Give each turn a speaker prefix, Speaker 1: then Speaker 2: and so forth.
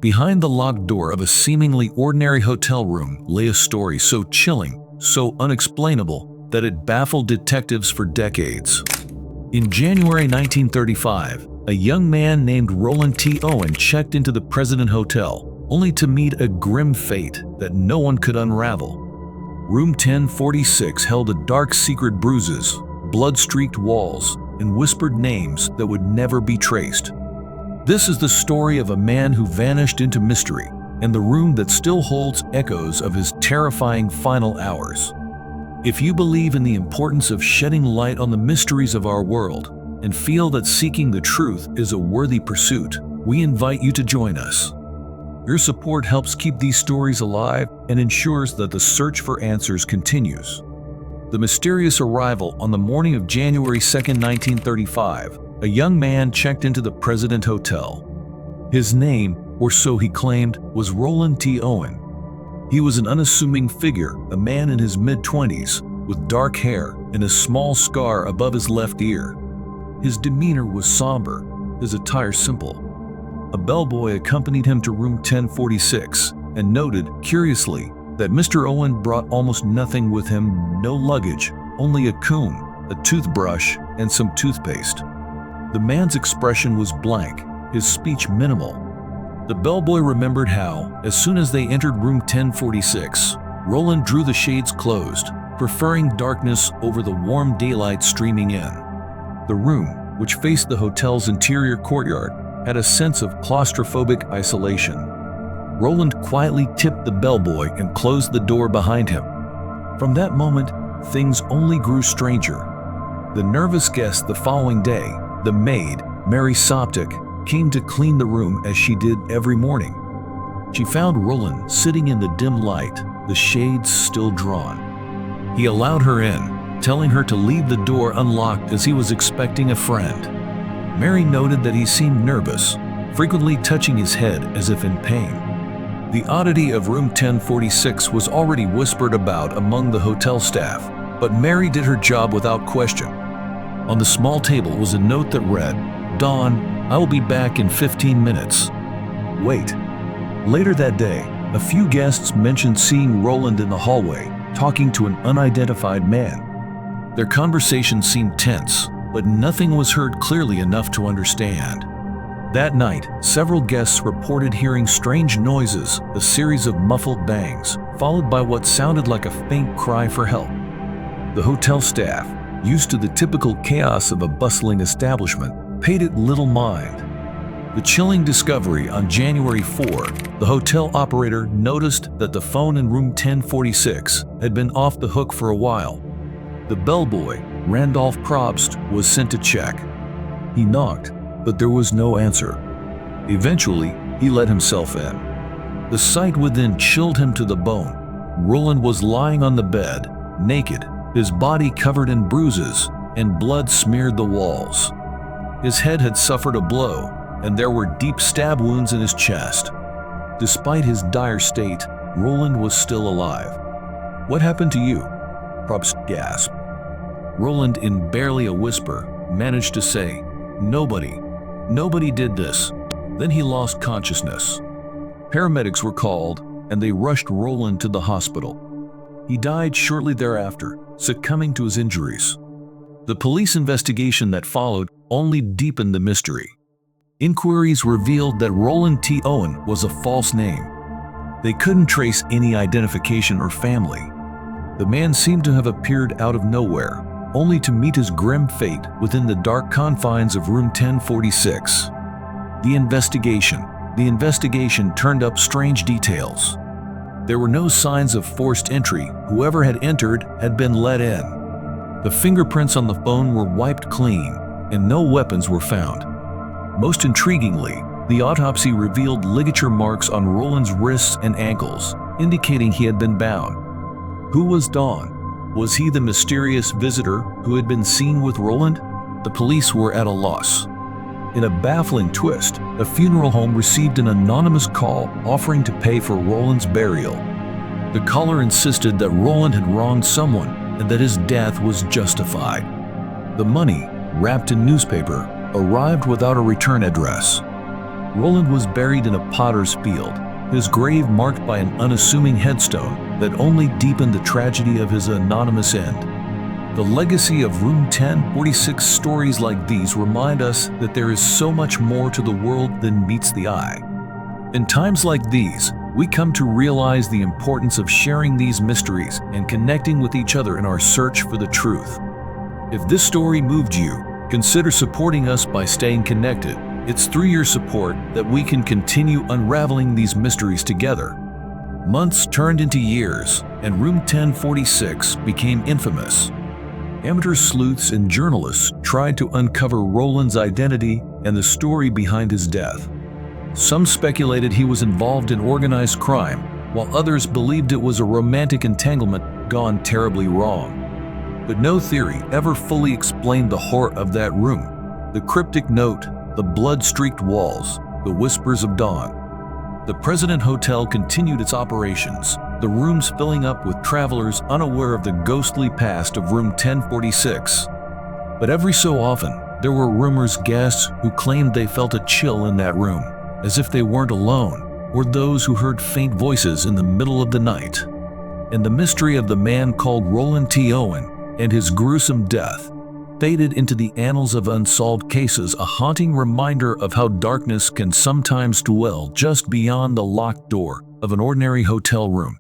Speaker 1: Behind the locked door of a seemingly ordinary hotel room lay a story so chilling, so unexplainable, that it baffled detectives for decades. In January 1935, a young man named Roland T. Owen checked into the President Hotel, only to meet a grim fate that no one could unravel. Room 1046 held a dark secret, bruises, blood-streaked walls, and whispered names that would never be traced. This is the story of a man who vanished into mystery, and the room that still holds echoes of his terrifying final hours. If you believe in the importance of shedding light on the mysteries of our world, and feel that seeking the truth is a worthy pursuit, we invite you to join us. Your support helps keep these stories alive and ensures that the search for answers continues. The mysterious arrival on the morning of January 2, 1935, a young man checked into the President Hotel. His name, or so he claimed, was Roland T. Owen. He was an unassuming figure, a man in his mid-20s, with dark hair and a small scar above his left ear. His demeanor was somber, his attire simple. A bellboy accompanied him to room 1046 and noted, curiously, that Mr. Owen brought almost nothing with him, no luggage, only a comb, a toothbrush, and some toothpaste. The man's expression was blank, his speech minimal. The bellboy remembered how, as soon as they entered room 1046, Roland drew the shades closed, preferring darkness over the warm daylight streaming in. The room, which faced the hotel's interior courtyard, had a sense of claustrophobic isolation. Roland quietly tipped the bellboy and closed the door behind him. From that moment, things only grew stranger. The nervous guest the following day, the maid, Mary Soptic, came to clean the room as she did every morning. She found Roland sitting in the dim light, the shades still drawn. He allowed her in, telling her to leave the door unlocked as he was expecting a friend. Mary noted that he seemed nervous, frequently touching his head as if in pain. The oddity of room 1046 was already whispered about among the hotel staff, but Mary did her job without question. On the small table was a note that read, "Dawn, I will be back in 15 minutes. Wait." Later that day, a few guests mentioned seeing Roland in the hallway, talking to an unidentified man. Their conversation seemed tense, but nothing was heard clearly enough to understand. That night, several guests reported hearing strange noises, a series of muffled bangs, followed by what sounded like a faint cry for help. The hotel staff, used to the typical chaos of a bustling establishment, paid it little mind. The chilling discovery on January 4, the hotel operator noticed that the phone in room 1046 had been off the hook for a while. The bellboy, Randolph Probst, was sent to check. He knocked, but there was no answer. Eventually, he let himself in. The sight within chilled him to the bone. Roland was lying on the bed, naked, his body covered in bruises, and blood smeared the walls. His head had suffered a blow, and there were deep stab wounds in his chest. Despite his dire state, Roland was still alive. "What happened to you?" Probst gasped. Roland, in barely a whisper, managed to say, Nobody did this." Then he lost consciousness. Paramedics were called, and they rushed Roland to the hospital. He died shortly thereafter, succumbing to his injuries. The police investigation that followed only deepened the mystery. Inquiries revealed that Roland T. Owen was a false name. They couldn't trace any identification or family. The man seemed to have appeared out of nowhere, only to meet his grim fate within the dark confines of room 1046. The investigation turned up strange details. There were no signs of forced entry. Whoever had entered had been let in. The fingerprints on the phone were wiped clean, and no weapons were found. Most intriguingly, the autopsy revealed ligature marks on Roland's wrists and ankles, indicating he had been bound. Who was Dawn? Was he the mysterious visitor who had been seen with Roland? The police were at a loss. In a baffling twist, a funeral home received an anonymous call offering to pay for Roland's burial. The caller insisted that Roland had wronged someone and that his death was justified. The money, wrapped in newspaper, arrived without a return address. Roland was buried in a potter's field, his grave marked by an unassuming headstone that only deepened the tragedy of his anonymous end. The legacy of Room 1046 stories like these remind us that there is so much more to the world than meets the eye. In times like these, we come to realize the importance of sharing these mysteries and connecting with each other in our search for the truth. If this story moved you, consider supporting us by staying connected. It's through your support that we can continue unraveling these mysteries together. Months turned into years, and Room 1046 became infamous. Amateur sleuths and journalists tried to uncover Roland's identity and the story behind his death. Some speculated he was involved in organized crime, while others believed it was a romantic entanglement gone terribly wrong. But no theory ever fully explained the horror of that room. The cryptic note, the blood-streaked walls, the whispers of dawn. The President Hotel continued its operations, the rooms filling up with travelers unaware of the ghostly past of Room 1046. But every so often, there were rumors guests who claimed they felt a chill in that room, as if they weren't alone, or those who heard faint voices in the middle of the night. And the mystery of the man called Roland T. Owen and his gruesome death faded into the annals of unsolved cases, a haunting reminder of how darkness can sometimes dwell just beyond the locked door of an ordinary hotel room.